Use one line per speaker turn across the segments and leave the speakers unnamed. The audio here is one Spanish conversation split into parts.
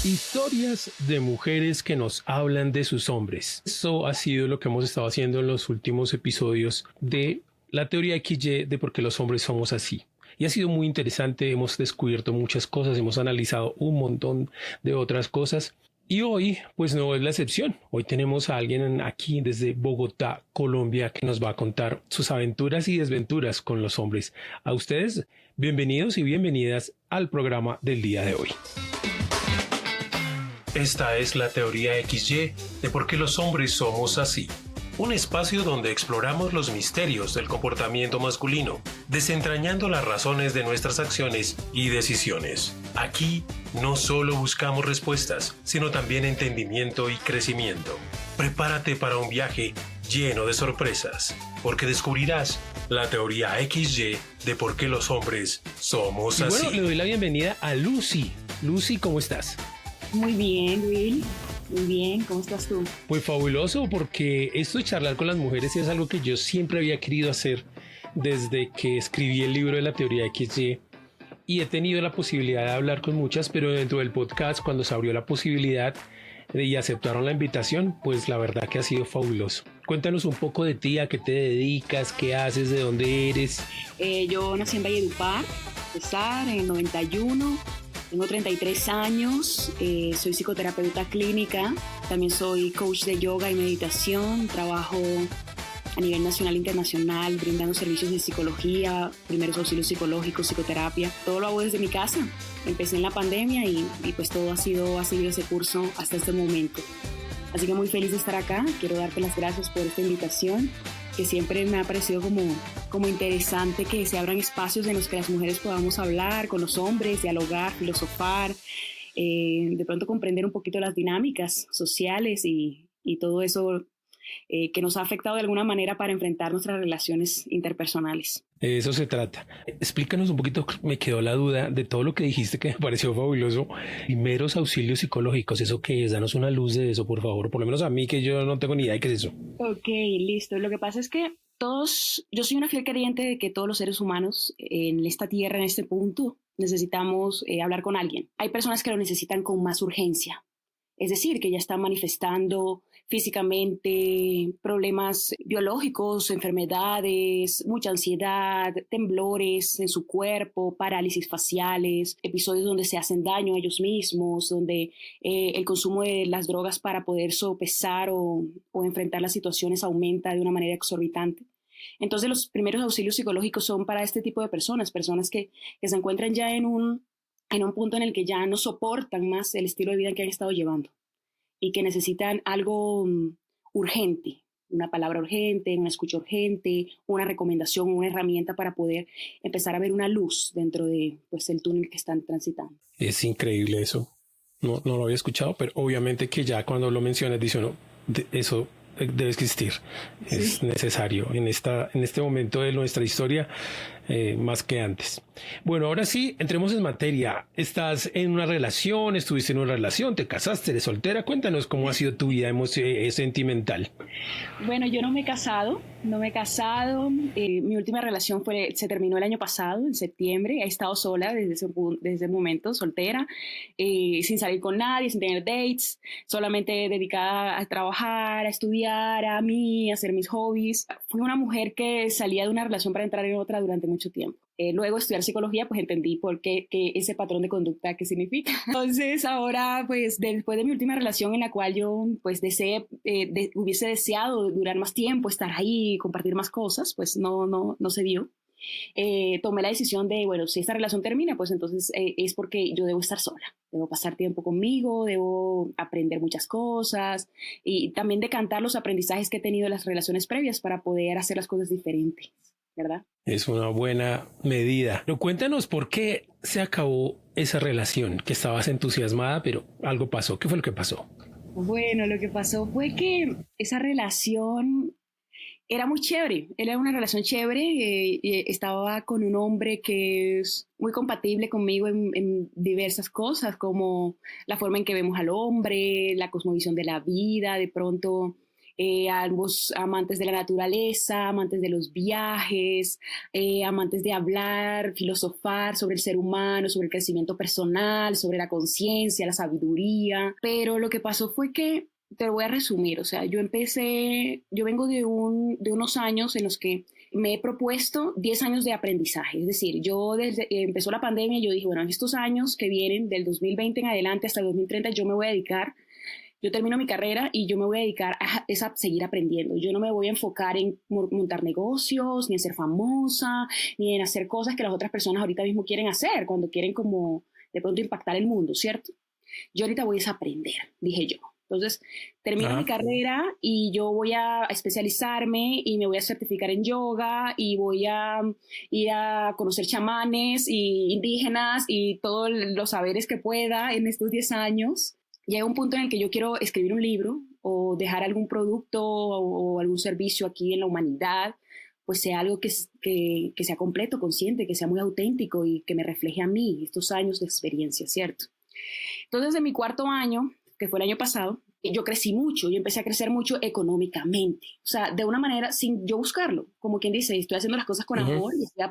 Historias de mujeres que nos hablan de sus hombres. Eso ha sido lo que hemos estado haciendo en los últimos episodios de la teoría XY de por qué los hombres somos así. Y ha sido muy interesante, hemos descubierto muchas cosas, hemos analizado un montón de otras cosas. Y hoy, pues no es la excepción. Hoy tenemos a alguien aquí desde Bogotá, Colombia, que nos va a contar sus aventuras y desventuras con los hombres. A ustedes, bienvenidos y bienvenidas al programa del día de hoy. Esta es la teoría XY de por qué los hombres somos así. Un espacio donde exploramos los misterios del comportamiento masculino, desentrañando las razones de nuestras acciones y decisiones. Aquí no solo buscamos respuestas, sino también entendimiento y crecimiento. Prepárate para un viaje lleno de sorpresas, porque descubrirás la teoría XY de por qué los hombres somos así. Bueno, le doy la bienvenida a Lucy. Lucy, ¿cómo estás?
Muy bien, Will. Muy bien, ¿cómo estás tú?
Pues fabuloso, porque esto de charlar con las mujeres es algo que yo siempre había querido hacer desde que escribí el libro de la teoría XY y he tenido la posibilidad de hablar con muchas, pero dentro del podcast, cuando se abrió la posibilidad y aceptaron la invitación, pues la verdad que ha sido fabuloso. Cuéntanos un poco de ti, a qué te dedicas, qué haces, de dónde eres.
Yo nací en Valledupar, en el 91. Tengo 33 años, soy psicoterapeuta clínica, también soy coach de yoga y meditación, trabajo a nivel nacional e internacional, brindando servicios de psicología, primeros auxilios psicológicos, psicoterapia. Todo lo hago desde mi casa. Empecé en la pandemia y pues todo ha seguido ese curso hasta este momento. Así que muy feliz de estar acá. Quiero darte las gracias por esta invitación, que siempre me ha parecido como interesante que se abran espacios en los que las mujeres podamos hablar con los hombres, dialogar, filosofar, de pronto comprender un poquito las dinámicas sociales y todo eso que nos ha afectado de alguna manera para enfrentar nuestras relaciones interpersonales.
De eso se trata. Explícanos un poquito, me quedó la duda de todo lo que dijiste que me pareció fabuloso. Primeros auxilios psicológicos, ¿eso qué es? Danos una luz de eso, por favor. Por lo menos a mí, que yo no tengo ni idea de qué es eso.
Ok, listo. Lo que pasa es que yo soy una fiel creyente de que todos los seres humanos en esta tierra, en este punto, necesitamos hablar con alguien. Hay personas que lo necesitan con más urgencia. Es decir, que ya están manifestando físicamente problemas biológicos, enfermedades, mucha ansiedad, temblores en su cuerpo, parálisis faciales, episodios donde se hacen daño a ellos mismos, donde el consumo de las drogas para poder sopesar o enfrentar las situaciones aumenta de una manera exorbitante. Entonces los primeros auxilios psicológicos son para este tipo de personas que se encuentran ya en un punto en el que ya no soportan más el estilo de vida que han estado llevando y que necesitan algo urgente, una palabra urgente, una escucha urgente, una recomendación, una herramienta para poder empezar a ver una luz dentro de pues, el túnel que están transitando.
Es increíble eso. No lo había escuchado, pero obviamente que ya cuando lo mencionas, dice uno, eso debe existir. Sí. Es necesario en este momento de nuestra historia, más que antes. Bueno, ahora sí, entremos en materia. ¿Estás en una relación? ¿Estuviste en una relación? ¿Te casaste? ¿Eres soltera? Cuéntanos cómo ha sido tu vida sentimental.
Bueno, yo no me he casado. Mi última relación se terminó el año pasado, en septiembre. He estado sola desde ese momento, soltera, sin salir con nadie, sin tener dates, solamente dedicada a trabajar, a estudiar, a mí, a hacer mis hobbies. Fui una mujer que salía de una relación para entrar en otra durante mucho tiempo. Luego estudiar psicología, pues entendí por qué ese patrón de conducta, qué significa. Entonces ahora, pues después de mi última relación en la cual yo pues hubiese deseado durar más tiempo, estar ahí, compartir más cosas, pues no se dio. Tomé la decisión de, bueno, si esta relación termina, pues entonces es porque yo debo estar sola, debo pasar tiempo conmigo, debo aprender muchas cosas y también decantar los aprendizajes que he tenido en las relaciones previas para poder hacer las cosas diferentes, ¿verdad?
Es una buena medida. Pero cuéntanos por qué se acabó esa relación, que estabas entusiasmada, pero algo pasó. ¿Qué fue lo que pasó?
Bueno, lo que pasó fue que esa relación era muy chévere, era una relación chévere, estaba con un hombre que es muy compatible conmigo en diversas cosas, como la forma en que vemos al hombre, la cosmovisión de la vida, de pronto ambos amantes de la naturaleza, amantes de los viajes, amantes de hablar, filosofar sobre el ser humano, sobre el crecimiento personal, sobre la conciencia, la sabiduría. Pero lo que pasó fue que, te lo voy a resumir, o sea, yo vengo de unos años en los que me he propuesto 10 años de aprendizaje. Es decir, yo desde que empezó la pandemia, yo dije, bueno, en estos años que vienen, del 2020 en adelante hasta el 2030, yo termino mi carrera y yo me voy a dedicar a seguir aprendiendo. Yo no me voy a enfocar en montar negocios, ni en ser famosa, ni en hacer cosas que las otras personas ahorita mismo quieren hacer, cuando quieren como de pronto impactar el mundo, ¿cierto? Yo ahorita voy a aprender, dije yo. Entonces, termino mi carrera y yo voy a especializarme y me voy a certificar en yoga y voy a ir a conocer chamanes y indígenas y todos los saberes que pueda en estos 10 años. Llega un punto en el que yo quiero escribir un libro o dejar algún producto o algún servicio aquí en la humanidad, pues sea algo que sea completo, consciente, que sea muy auténtico y que me refleje a mí estos años de experiencia, ¿cierto? Entonces, en mi cuarto año, que fue el año pasado, yo crecí mucho, yo empecé a crecer mucho económicamente, o sea, de una manera sin yo buscarlo, como quien dice, estoy haciendo las cosas con amor y estoy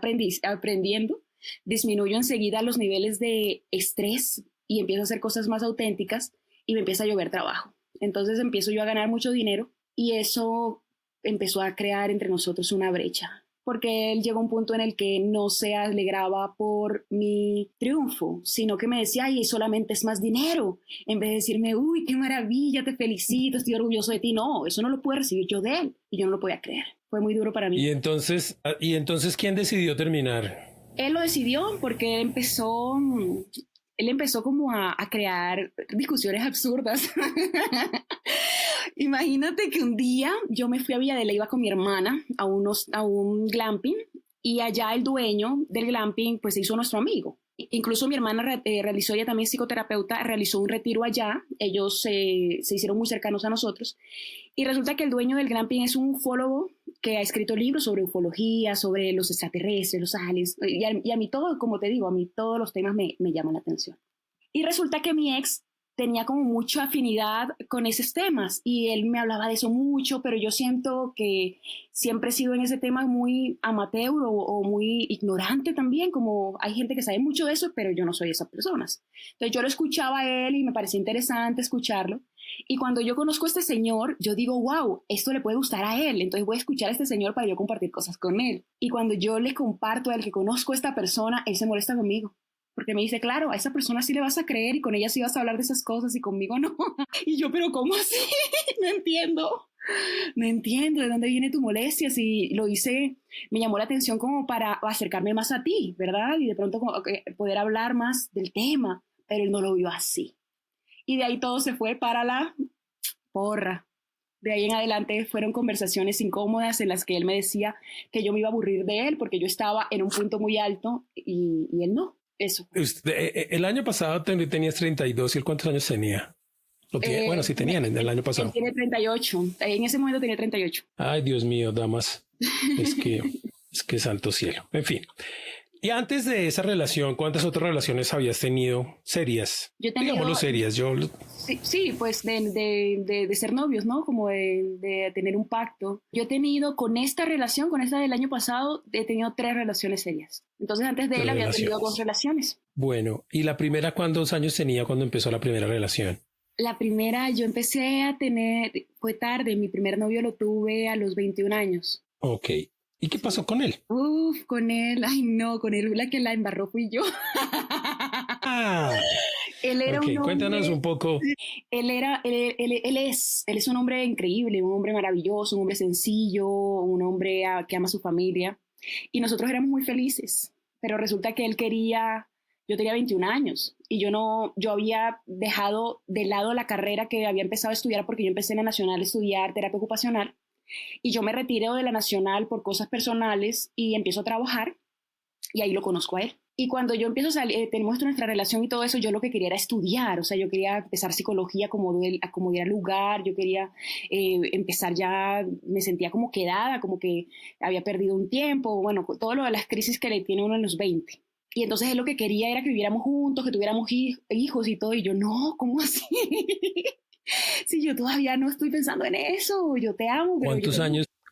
aprendiendo, disminuyo enseguida los niveles de estrés y empiezo a hacer cosas más auténticas y me empieza a llover trabajo. Entonces empiezo yo a ganar mucho dinero y eso empezó a crear entre nosotros una brecha, porque él llegó a un punto en el que no se alegraba por mi triunfo, sino que me decía, ay, solamente es más dinero, en vez de decirme, uy, qué maravilla, te felicito, estoy orgulloso de ti. No, eso no lo pude recibir yo de él y yo no lo podía creer. Fue muy duro para mí.
¿Y entonces quién decidió terminar?
Él lo decidió porque él empezó como a crear discusiones absurdas. Imagínate que un día yo me fui a Villa de Leyva con mi hermana a un glamping y allá el dueño del glamping pues se hizo nuestro amigo. Incluso mi hermana realizó, ella también es psicoterapeuta, realizó un retiro allá, ellos se hicieron muy cercanos a nosotros y resulta que el dueño del glamping es un ufólogo que ha escrito libros sobre ufología, sobre los extraterrestres, los aliens y a mí todo, como te digo, a mí todos los temas me llaman la atención. Y resulta que mi ex tenía como mucha afinidad con esos temas y él me hablaba de eso mucho, pero yo siento que siempre he sido en ese tema muy amateur o muy ignorante también, como hay gente que sabe mucho de eso, pero yo no soy de esas personas. Entonces yo lo escuchaba a él y me parecía interesante escucharlo. Y cuando yo conozco a este señor, yo digo, wow, esto le puede gustar a él, entonces voy a escuchar a este señor para yo compartir cosas con él. Y cuando yo le comparto a él que conozco a esta persona, él se molesta conmigo. Porque me dice, claro, a esa persona sí le vas a creer y con ella sí vas a hablar de esas cosas y conmigo no. Y yo, pero ¿cómo así? No entiendo de dónde viene tu molestia. Si lo hice, me llamó la atención como para acercarme más a ti, ¿verdad? Y de pronto poder hablar más del tema, pero él no lo vio así. Y de ahí todo se fue para la porra. De ahí en adelante fueron conversaciones incómodas en las que él me decía que yo me iba a aburrir de él porque yo estaba en un punto muy alto y él no. Eso.
El año pasado tenías 32 y él ¿cuántos años tenía? Bueno, sí tenían en el año pasado.
Él tiene 38. En ese momento tenía 38.
Ay, Dios mío, damas. Es que santo cielo. En fin. Y antes de esa relación, ¿cuántas otras relaciones habías tenido serias?
Yo tenía,
digámoslo serias.
Sí, pues de ser novios, ¿no? Como de tener un pacto. Yo he tenido con esta relación, con esta del año pasado, he tenido 3 relaciones serias. Entonces antes de él había tenido 2 relaciones.
Bueno, ¿y la primera cuántos años tenía cuando empezó la primera relación?
La primera yo empecé a tener, fue tarde, mi primer novio lo tuve a los 21 años.
Ok. ¿Y qué pasó con él?
Con él, ay no, con él la que la embarró fui yo. Él era un hombre,
cuéntanos un poco.
Él es un hombre increíble, un hombre maravilloso, un hombre sencillo, un hombre que ama a su familia. Y nosotros éramos muy felices, pero resulta que yo tenía 21 años y yo había dejado de lado la carrera que había empezado a estudiar porque yo empecé en la Nacional a estudiar terapia ocupacional y yo me retiré de la Nacional por cosas personales y empiezo a trabajar y ahí lo conozco a él. Y cuando yo empiezo a salir, tenemos nuestra relación y todo eso, yo lo que quería era estudiar, o sea, yo quería empezar psicología como diera lugar, yo quería empezar ya, me sentía como quedada, como que había perdido un tiempo, bueno, todo lo de las crisis que le tiene uno en los 20. Y entonces él lo que quería era que viviéramos juntos, que tuviéramos hijos y todo, y yo, no, ¿cómo así? Sí, yo todavía no estoy pensando en eso, yo te amo, pero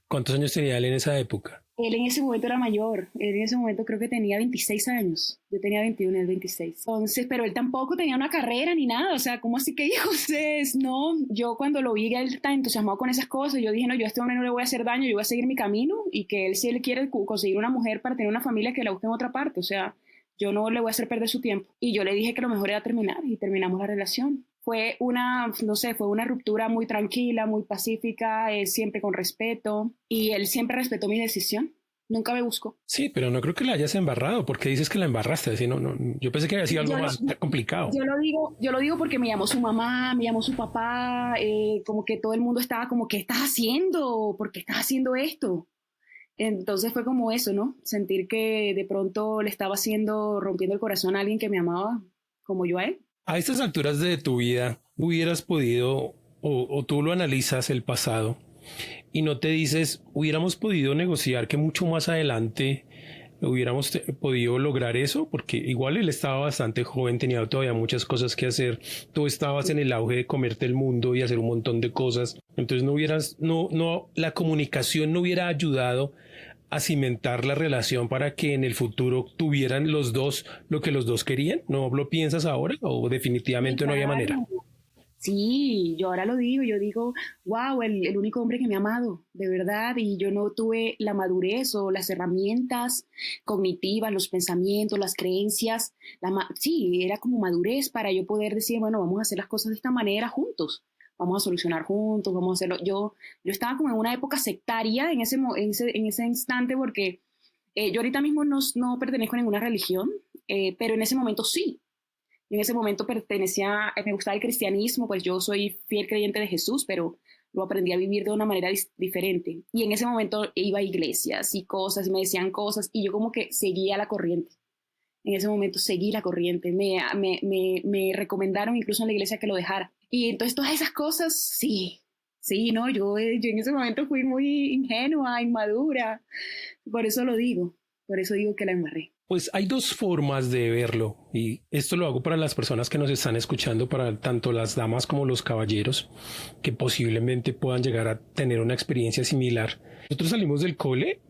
¿Cuántos años tenía él en esa época?
él en ese momento era mayor, él en ese momento creo que tenía 26 años, yo tenía 21 y él 26. Entonces, pero él tampoco tenía una carrera ni nada, o sea, ¿cómo así que dijo usted? No, yo cuando lo vi, él tan entusiasmado con esas cosas, yo dije, no, yo a este hombre no le voy a hacer daño, yo voy a seguir mi camino y que él si él quiere conseguir una mujer para tener una familia que la busque en otra parte, o sea, yo no le voy a hacer perder su tiempo. Y yo le dije que lo mejor era terminar y terminamos la relación. Fue una, no sé, fue una ruptura muy tranquila, muy pacífica, siempre con respeto y él siempre respetó mi decisión. Nunca me buscó.
Sí, pero no creo que la hayas embarrado, porque dices que la embarraste. Así, no, yo pensé que había sido algo más complicado.
Yo lo digo porque me llamó su mamá, me llamó su papá, como que todo el mundo estaba como, ¿qué estás haciendo? ¿Por qué estás haciendo esto? Entonces fue como eso, ¿no? Sentir que de pronto le estaba rompiendo el corazón a alguien que me amaba como yo a él.
A estas alturas de tu vida, hubieras podido, o tú lo analizas el pasado, y no te dices, hubiéramos podido negociar que mucho más adelante hubiéramos podido lograr eso, porque igual él estaba bastante joven, tenía todavía muchas cosas que hacer, tú estabas en el auge de comerte el mundo y hacer un montón de cosas, entonces la comunicación no hubiera ayudado a cimentar la relación para que en el futuro tuvieran los dos lo que los dos querían. ¿No lo piensas ahora o definitivamente no había manera?
Sí, yo ahora lo digo, yo digo, wow, el único hombre que me ha amado, de verdad, y yo no tuve la madurez o las herramientas cognitivas, los pensamientos, las creencias, sí, era como madurez para yo poder decir, bueno, vamos a hacer las cosas de esta manera juntos, vamos a solucionar juntos, vamos a hacerlo. Yo estaba como en una época sectaria en ese instante porque yo ahorita mismo no pertenezco a ninguna religión, pero en ese momento sí. En ese momento me gustaba el cristianismo, pues yo soy fiel creyente de Jesús, pero lo aprendí a vivir de una manera diferente. Y en ese momento iba a iglesias y cosas, y me decían cosas, y yo como que seguía la corriente. En ese momento seguí la corriente. Me recomendaron incluso en la iglesia que lo dejara. Y entonces todas esas cosas, sí, no, yo en ese momento fui muy ingenua, inmadura. Por eso digo que la embarré.
Pues hay dos formas de verlo y esto lo hago para las personas que nos están escuchando, para tanto las damas como los caballeros que posiblemente puedan llegar a tener una experiencia similar. Nosotros salimos del cole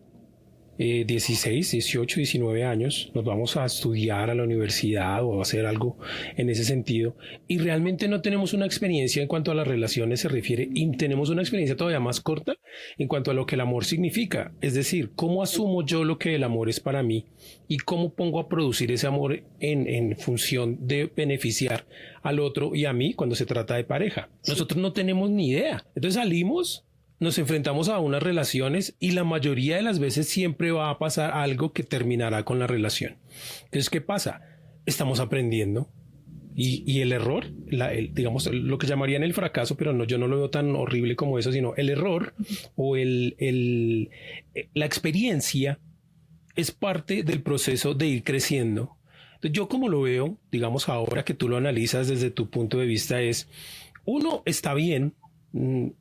16, 18, 19 años, nos vamos a estudiar a la universidad o a hacer algo en ese sentido y realmente no tenemos una experiencia en cuanto a las relaciones se refiere y tenemos una experiencia todavía más corta en cuanto a lo que el amor significa, es decir, cómo asumo yo lo que el amor es para mí y cómo pongo a producir ese amor en función de beneficiar al otro y a mí cuando se trata de pareja. Nosotros no tenemos ni idea, entonces salimos, nos enfrentamos a unas relaciones y la mayoría de las veces siempre va a pasar algo que terminará con la relación. Entonces, ¿qué pasa? Estamos aprendiendo y el error, digamos, lo que llamarían el fracaso, pero no, yo no lo veo tan horrible como eso, sino el error o la experiencia es parte del proceso de ir creciendo. Entonces, yo como lo veo, digamos ahora que tú lo analizas desde tu punto de vista es, uno, está bien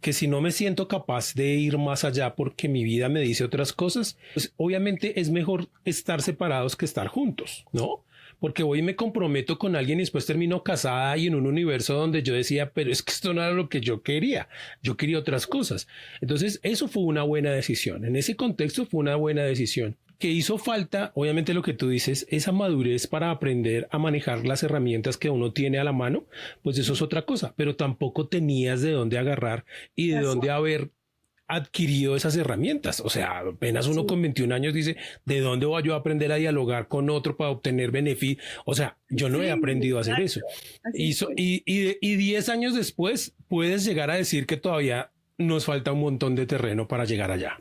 que si no me siento capaz de ir más allá porque mi vida me dice otras cosas, pues obviamente es mejor estar separados que estar juntos, ¿no? Porque hoy me comprometo con alguien y después termino casada y en un universo donde yo decía, pero es que esto no era lo que yo quería otras cosas. Entonces eso fue una buena decisión, en ese contexto fue una buena decisión. Que hizo falta, obviamente lo que tú dices, esa madurez para aprender a manejar las herramientas que uno tiene a la mano, pues eso es otra cosa, pero tampoco tenías de dónde agarrar y de dónde haber adquirido esas herramientas. O sea, apenas uno con 21 años dice, ¿de dónde voy yo a aprender a dialogar con otro para obtener beneficio? O sea, yo no he aprendido a hacer eso. Y 10 años después puedes llegar a decir que todavía nos falta un montón de terreno para llegar allá.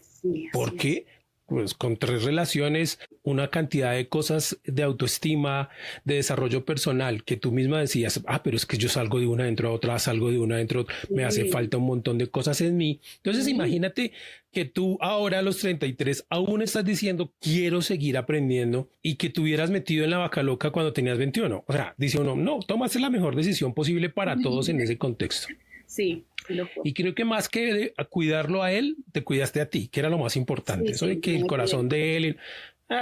¿Por qué? Pues con 3 relaciones, una cantidad de cosas de autoestima, de desarrollo personal, que tú misma decías, pero es que yo salgo de una dentro a otra, salgo de una dentro, me hace falta un montón de cosas en mí. Entonces imagínate que tú ahora a los 33 aún estás diciendo, quiero seguir aprendiendo y que te hubieras metido en la vaca loca cuando tenías 21. O sea, dice uno, no, tomaste la mejor decisión posible para todos en ese contexto.
Sí.
Y creo que más que cuidarlo a él, te cuidaste a ti, que era lo más importante. Eso de que el corazón de él,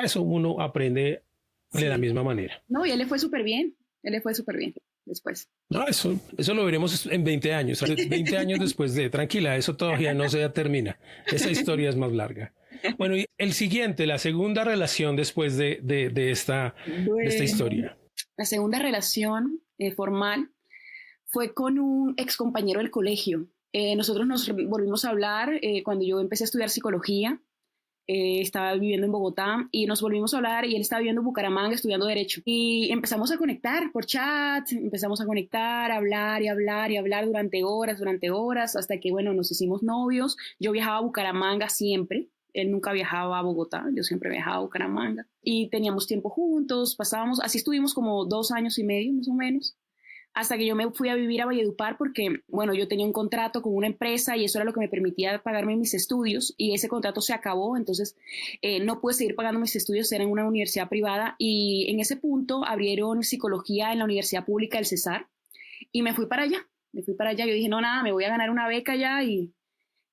eso uno aprende de la misma manera.
No, y él le fue súper bien. después.
No, eso lo veremos en 20 años. 20 años después de, tranquila, eso todavía no se termina. Esa historia es más larga. Bueno, y el siguiente, la segunda relación después de esta historia.
La segunda relación formal fue con un ex compañero del colegio. Nosotros nos volvimos a hablar cuando yo empecé a estudiar psicología. Estaba viviendo en Bogotá y nos volvimos a hablar y él estaba viviendo en Bucaramanga estudiando Derecho. Y empezamos a conectar por chat, empezamos a conectar, a hablar y hablar y hablar durante horas, hasta que, bueno, nos hicimos novios. Yo viajaba a Bucaramanga siempre. Él nunca viajaba a Bogotá, yo siempre viajaba a Bucaramanga. Y teníamos tiempo juntos, pasábamos, así estuvimos como 2 años y medio más o menos, hasta que yo me fui a vivir a Valledupar porque, bueno, yo tenía un contrato con una empresa y eso era lo que me permitía pagarme mis estudios y ese contrato se acabó, entonces no pude seguir pagando mis estudios, era en una universidad privada y en ese punto abrieron psicología en la Universidad Pública del Cesar y me fui para allá, yo dije, no, nada, me voy a ganar una beca ya y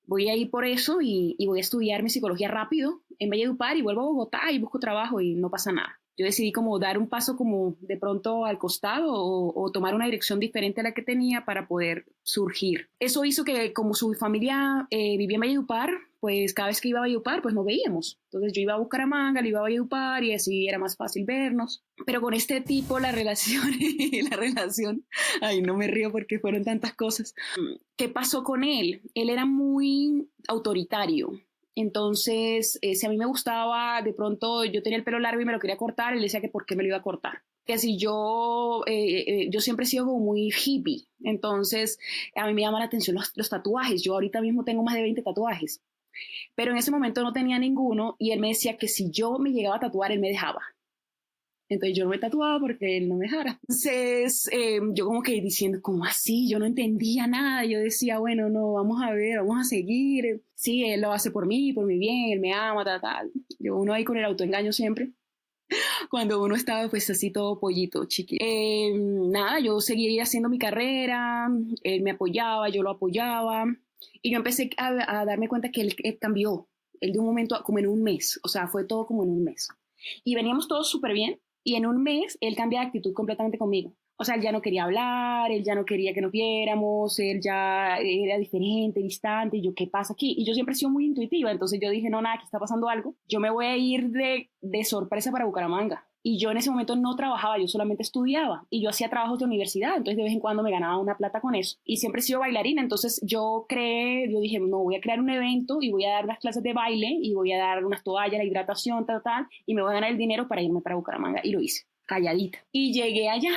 voy a ir por eso y voy a estudiar mi psicología rápido en Valledupar y vuelvo a Bogotá y busco trabajo y no pasa nada. Yo decidí como dar un paso como de pronto al costado o tomar una dirección diferente a la que tenía para poder surgir. Eso hizo que como su familia vivía en Valledupar, pues cada vez que iba a Valledupar, pues nos veíamos. Entonces yo iba a Bucaramanga, le iba a Valledupar y así era más fácil vernos. Pero con este tipo la relación, ay, no me río porque fueron tantas cosas. ¿Qué pasó con él? Él era muy autoritario. Entonces, si a mí me gustaba, de pronto yo tenía el pelo largo y me lo quería cortar, él decía que por qué me lo iba a cortar. Que si yo siempre he sido como muy hippie, entonces a mí me llaman la atención los tatuajes. Yo ahorita mismo tengo más de 20 tatuajes, pero en ese momento no tenía ninguno y él me decía que si yo me llegaba a tatuar, él me dejaba. Entonces yo no me tatuaba porque él no me dejara. Entonces yo como que diciendo, ¿cómo así? Yo no entendía nada. Yo decía, bueno, no, vamos a ver, vamos a seguir. Sí, él lo hace por mí, por mi bien, él me ama, tal. Yo uno ahí con el autoengaño siempre. Cuando uno estaba pues así todo pollito, chiquito. Nada, yo seguía haciendo mi carrera, él me apoyaba, yo lo apoyaba. Y yo empecé a darme cuenta que él cambió. Él de un momento, como en un mes, o sea, fue todo como en un mes. Y veníamos todos súper bien. Y en un mes él cambia de actitud completamente conmigo. O sea, él ya no quería hablar, él ya no quería que nos viéramos, él ya era diferente, distante. Y yo, ¿qué pasa aquí? Y yo siempre he sido muy intuitiva, entonces yo dije, no, nada, aquí está pasando algo. Yo me voy a ir de sorpresa para Bucaramanga. Y yo en ese momento no trabajaba, yo solamente estudiaba. Y yo hacía trabajos de universidad, entonces de vez en cuando me ganaba una plata con eso. Y siempre he sido bailarina, entonces yo dije, no, voy a crear un evento y voy a dar unas clases de baile y voy a dar unas toallas, la hidratación, tal, y me voy a ganar el dinero para irme para Bucaramanga. Y lo hice, calladita. Y llegué allá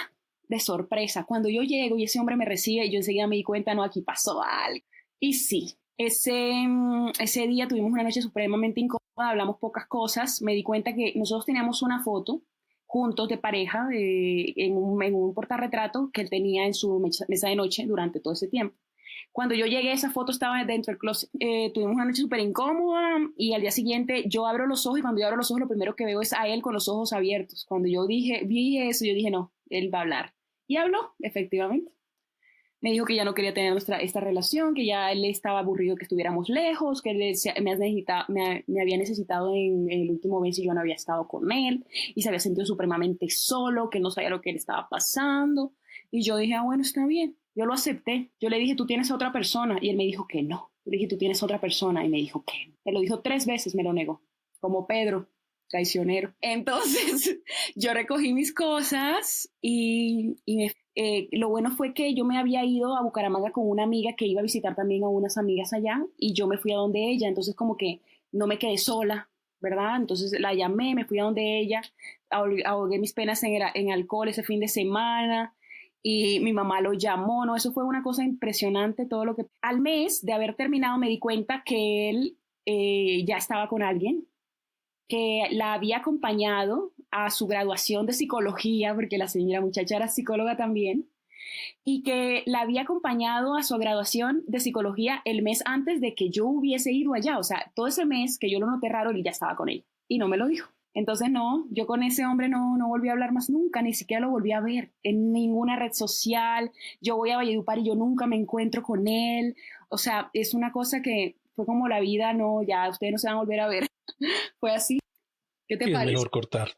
de sorpresa. Cuando yo llego y ese hombre me recibe, yo enseguida me di cuenta, no, aquí pasó algo. Y sí, ese día tuvimos una noche supremamente incómoda, hablamos pocas cosas. Me di cuenta que nosotros teníamos una foto juntos de pareja en un portarretrato que él tenía en su mesa de noche durante todo ese tiempo. Cuando yo llegué, esa foto estaba dentro del closet. Tuvimos una noche súper incómoda y al día siguiente yo abro los ojos y cuando yo abro los ojos lo primero que veo es a él con los ojos abiertos. Cuando yo vi eso, yo dije, no, él va a hablar. Y habló, efectivamente. Me dijo que ya no quería tener esta relación, que ya él estaba aburrido que estuviéramos lejos, que él me había necesitado en el último mes y yo no había estado con él y se había sentido supremamente solo, que no sabía lo que le estaba pasando. Y yo dije, bueno, está bien. Yo lo acepté. Yo le dije, tú tienes a otra persona. Y él me dijo que no. Yo le dije, tú tienes a otra persona. Y me dijo que no. Me lo dijo 3 veces, me lo negó. Como Pedro, traicionero. Entonces, yo recogí mis cosas y lo bueno fue que yo me había ido a Bucaramanga con una amiga que iba a visitar también a unas amigas allá y yo me fui a donde ella. Entonces, como que no me quedé sola, ¿verdad? Entonces la llamé, me fui a donde ella, ahogué mis penas en alcohol ese fin de semana. Y mi mamá lo llamó, ¿no? Eso fue una cosa impresionante, todo lo que... Al mes de haber terminado me di cuenta que él ya estaba con alguien, que la había acompañado a su graduación de psicología, porque la señora muchacha era psicóloga también, y que la había acompañado a su graduación de psicología el mes antes de que yo hubiese ido allá. O sea, todo ese mes que yo lo noté raro, él ya estaba con ella. Y no me lo dijo. Entonces no, yo con ese hombre no volví a hablar más nunca, ni siquiera lo volví a ver en ninguna red social. Yo voy a Valledupar y yo nunca me encuentro con él. O sea, es una cosa que fue como la vida, no, ya ustedes no se van a volver a ver. Fue así. ¿Qué te parece?
Es mejor cortar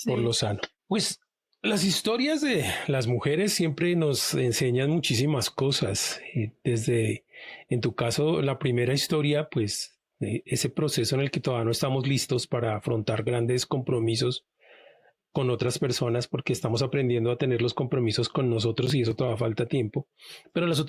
por lo sano. Pues Las historias de las mujeres siempre nos enseñan muchísimas cosas. Desde, en tu caso, la primera historia, pues ese proceso en el que todavía no estamos listos para afrontar grandes compromisos con otras personas porque estamos aprendiendo a tener los compromisos con nosotros y eso todavía falta tiempo. Pero las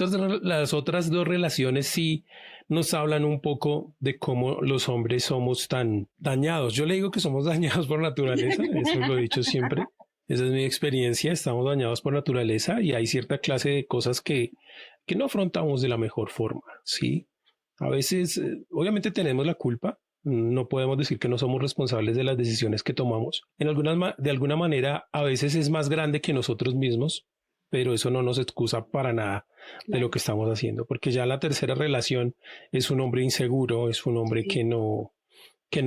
otras dos relaciones sí nos hablan un poco de cómo los hombres somos tan dañados. Yo le digo que somos dañados por naturaleza, eso lo he dicho siempre. Esa es mi experiencia, estamos dañados por naturaleza y hay cierta clase de cosas que no afrontamos de la mejor forma, ¿sí? A veces, obviamente tenemos la culpa, no podemos decir que no somos responsables de las decisiones que tomamos. De alguna manera, a veces es más grande que nosotros mismos, pero eso no nos excusa para nada de lo que estamos haciendo, porque ya la tercera relación es un hombre inseguro, es un hombre que no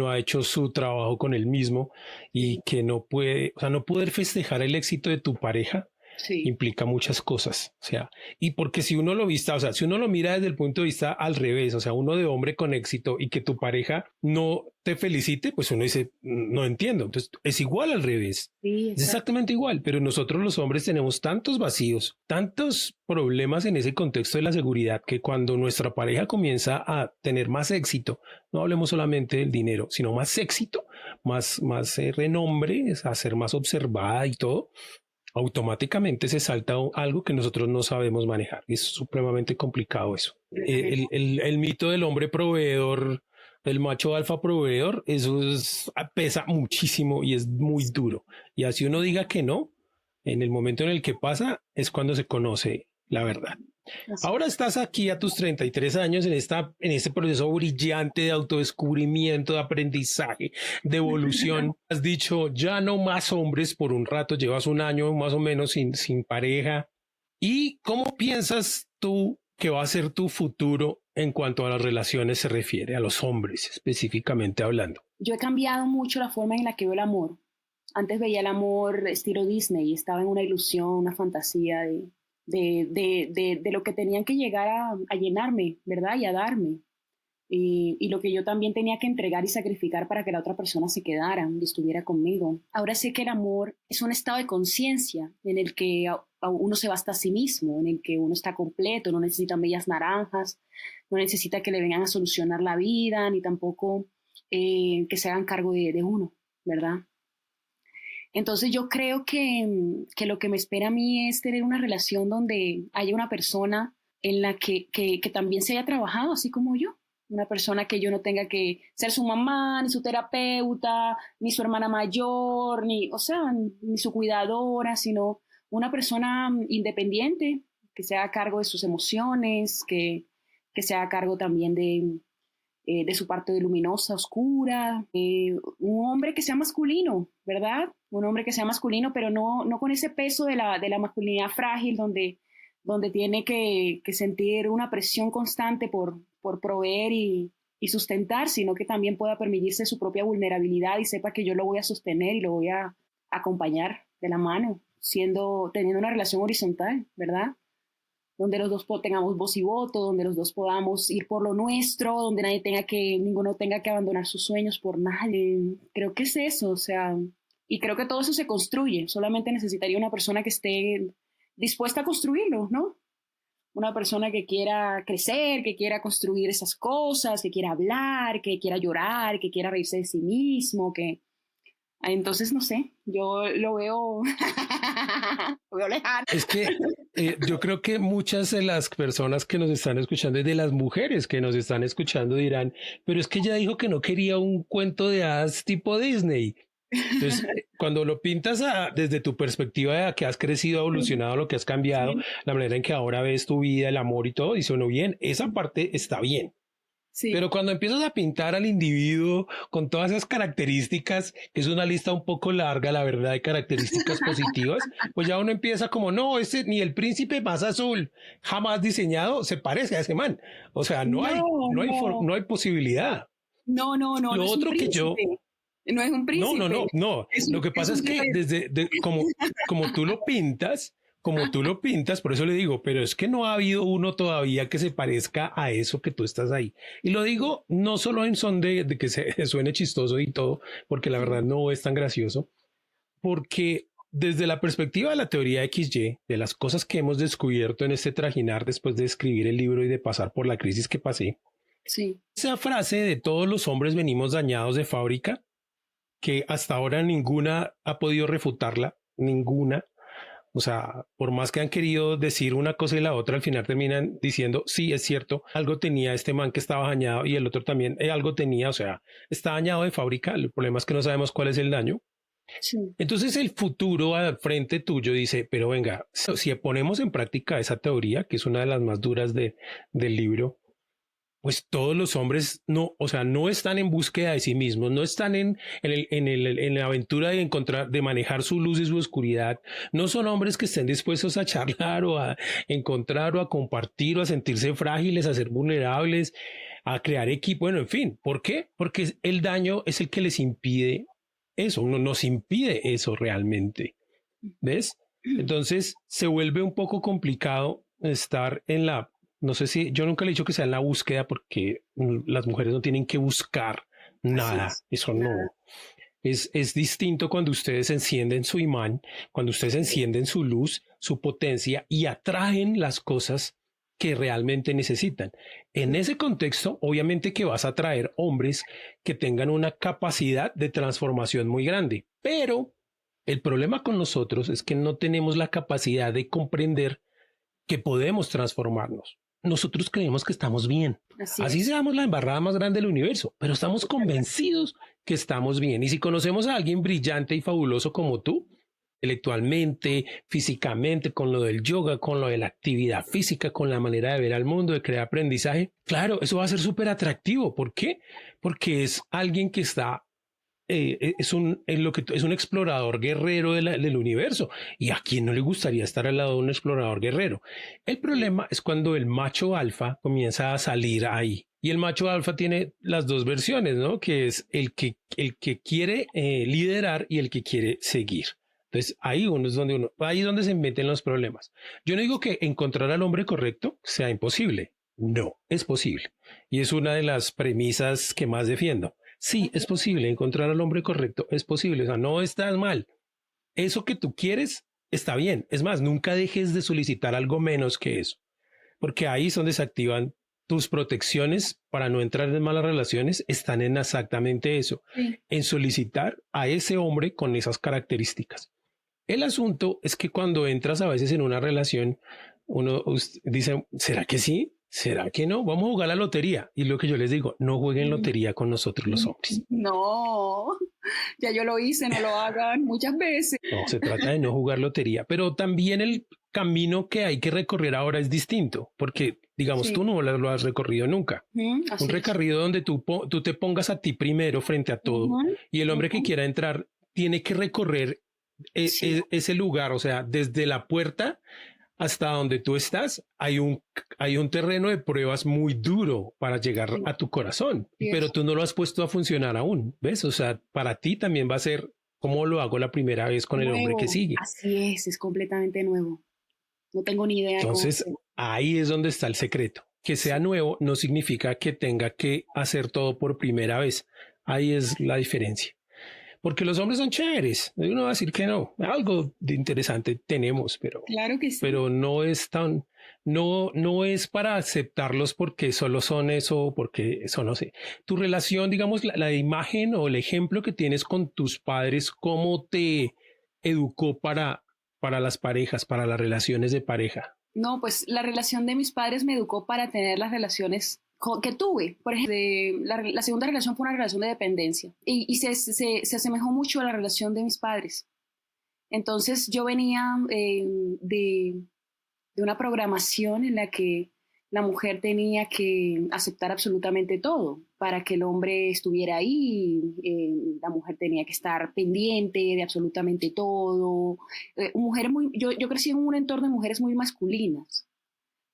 ha hecho su trabajo con él mismo y que no puede, o sea, no poder festejar el éxito de tu pareja implica muchas cosas, o sea, y porque si uno lo vista, o sea, si uno lo mira desde el punto de vista al revés, o sea, uno de hombre con éxito y que tu pareja no te felicite, pues uno dice, no entiendo, entonces es igual al revés, es exactamente igual, pero nosotros los hombres tenemos tantos vacíos, tantos problemas en ese contexto de la seguridad que cuando nuestra pareja comienza a tener más éxito, no hablemos solamente del dinero, sino más éxito, más renombre, a ser más observada y todo, automáticamente se salta algo que nosotros no sabemos manejar. Es supremamente complicado eso. El mito del hombre proveedor, el macho alfa proveedor, pesa muchísimo y es muy duro. Y así uno diga que no, en el momento en el que pasa es cuando se conoce la verdad. Ahora estás aquí a tus 33 años en este proceso brillante de autodescubrimiento, de aprendizaje, de evolución. Has dicho, ya no más hombres por un rato, llevas un año más o menos sin pareja. ¿Y cómo piensas tú que va a ser tu futuro en cuanto a las relaciones se refiere, a los hombres específicamente hablando?
Yo he cambiado mucho la forma en la que veo el amor. Antes veía el amor estilo Disney, estaba en una ilusión, una fantasía de lo que tenían que llegar a llenarme, ¿verdad? Y a darme. Y lo que yo también tenía que entregar y sacrificar para que la otra persona se quedara y estuviera conmigo. Ahora sé que el amor es un estado de conciencia en el que uno se basta a sí mismo, en el que uno está completo, no necesita medias naranjas, no necesita que le vengan a solucionar la vida, ni tampoco que se hagan cargo de uno, ¿verdad? Entonces yo creo que lo que me espera a mí es tener una relación donde haya una persona en la que también se haya trabajado así como yo. Una persona que yo no tenga que ser su mamá, ni su terapeuta, ni su hermana mayor, ni su cuidadora, sino una persona independiente que se haga cargo de sus emociones, que se haga cargo también de su parte luminosa, oscura, un hombre que sea masculino, ¿verdad? Un hombre que sea masculino, pero no con ese peso de la masculinidad frágil donde tiene que sentir una presión constante por proveer y sustentar, sino que también pueda permitirse su propia vulnerabilidad y sepa que yo lo voy a sostener y lo voy a acompañar de la mano, teniendo una relación horizontal, ¿verdad? Donde los dos tengamos voz y voto, donde los dos podamos ir por lo nuestro, donde ninguno tenga que abandonar sus sueños por nadie. Creo que es eso, o sea, y creo que todo eso se construye, solamente necesitaría una persona que esté dispuesta a construirlo, ¿no? Una persona que quiera crecer, que quiera construir esas cosas, que quiera hablar, que quiera llorar, que quiera reírse de sí mismo, entonces, no sé, yo lo veo, lo veo lejano.
Es que yo creo que muchas de las personas que nos están escuchando y de las mujeres que nos están escuchando dirán, pero es que ella dijo que no quería un cuento de hadas tipo Disney. Entonces, cuando lo pintas desde tu perspectiva de que has crecido, evolucionado, lo que has cambiado, la manera en que ahora ves tu vida, el amor y todo, dice uno, bien, esa parte está bien. Sí. Pero cuando empiezas a pintar al individuo con todas esas características, que es una lista un poco larga, la verdad, de características positivas, pues ya uno empieza como, no, ni el príncipe más azul jamás diseñado se parece a ese man. O sea, no hay posibilidad.
No.
Lo otro que yo...
No es un príncipe.
No. Lo que pasa es que como tú lo pintas, por eso le digo, pero es que no ha habido uno todavía que se parezca a eso que tú estás ahí. Y lo digo no solo en son de que se suene chistoso y todo, porque la verdad no es tan gracioso, porque desde la perspectiva de la teoría XY, de las cosas que hemos descubierto en este trajinar después de escribir el libro y de pasar por la crisis que pasé,
Sí.
esa frase de todos los hombres venimos dañados de fábrica, que hasta ahora ninguna ha podido refutarla, ninguna. O sea, por más que han querido decir una cosa y la otra, al final terminan diciendo, sí, es cierto, algo tenía este man que estaba dañado y el otro también algo tenía, o sea, está dañado de fábrica. El problema es que no sabemos cuál es el daño.
Sí.
Entonces el futuro al frente tuyo dice, pero venga, si ponemos en práctica esa teoría, que es una de las más duras del libro, pues todos los hombres no, o sea, no están en búsqueda de sí mismos, no están en la aventura de encontrar, de manejar su luz y su oscuridad. No son hombres que estén dispuestos a charlar o a encontrar o a compartir o a sentirse frágiles, a ser vulnerables, a crear equipo, bueno, en fin. ¿Por qué? Porque el daño es el que les impide eso, no nos impide eso realmente. ¿Ves? Entonces se vuelve un poco complicado estar en la, no sé si, yo nunca le he dicho que sea en la búsqueda porque las mujeres no tienen que buscar nada, eso no. Es distinto cuando ustedes encienden su imán, cuando ustedes encienden su luz, su potencia y atraen las cosas que realmente necesitan. En ese contexto, obviamente que vas a atraer hombres que tengan una capacidad de transformación muy grande, pero el problema con nosotros es que no tenemos la capacidad de comprender que podemos transformarnos. Nosotros creemos que estamos bien. Así seamos la embarrada más grande del universo, pero estamos convencidos que estamos bien. Y si conocemos a alguien brillante y fabuloso como tú, intelectualmente, físicamente, con lo del yoga, con lo de la actividad física, con la manera de ver al mundo, de crear aprendizaje, claro, eso va a ser súper atractivo. ¿Por qué? Porque es alguien que está es un explorador guerrero del universo. ¿Y a quién no le gustaría estar al lado de un explorador guerrero? El problema es cuando el macho alfa comienza a salir ahí. Y el macho alfa tiene las dos versiones, ¿no? Que es el que quiere liderar y el que quiere seguir. Entonces ahí ahí es donde se meten los problemas. Yo no digo que encontrar al hombre correcto sea imposible. No, es posible. Y es una de las premisas que más defiendo. Sí, es posible encontrar al hombre correcto, es posible, o sea, no estás mal. Eso que tú quieres está bien. Es más, nunca dejes de solicitar algo menos que eso, porque ahí es donde se activan tus protecciones para no entrar en malas relaciones, están en exactamente eso, en solicitar a ese hombre con esas características. El asunto es que cuando entras a veces en una relación, uno dice, ¿será que sí? ¿Será que no? Vamos a jugar la lotería. Y lo que yo les digo, no jueguen lotería con nosotros los hombres.
No, ya yo lo hice, no lo hagan muchas veces.
No, se trata de no jugar lotería, pero también el camino que hay que recorrer ahora es distinto, porque digamos, tú no lo has recorrido nunca. Un recorrido donde tú te pongas a ti primero frente a todo y el hombre que quiera entrar tiene que recorrer ese lugar, o sea, desde la puerta hasta donde tú estás, hay un terreno de pruebas muy duro para llegar a tu corazón, pero tú no lo has puesto a funcionar aún, ¿ves? O sea, para ti también va a ser cómo lo hago la primera vez con el hombre que sigue.
Así es completamente nuevo. No tengo ni idea.
Entonces, ahí es donde está el secreto. Que sea nuevo no significa que tenga que hacer todo por primera vez. Ahí es la diferencia. Porque los hombres son chéveres. Uno va a decir que no. Algo de interesante tenemos, pero,
claro que sí.
Pero no es tan, no es para aceptarlos porque solo son eso, porque eso no sé. Tu relación, digamos, la imagen o el ejemplo que tienes con tus padres, ¿cómo te educó para las parejas, para las relaciones de pareja?
No, pues la relación de mis padres me educó para tener las relaciones que tuve. Por ejemplo, la segunda relación fue una relación de dependencia y se asemejó mucho a la relación de mis padres. Entonces yo venía de una programación en la que la mujer tenía que aceptar absolutamente todo para que el hombre estuviera ahí. La mujer tenía que estar pendiente de absolutamente todo. Yo crecí en un entorno de mujeres muy masculinas,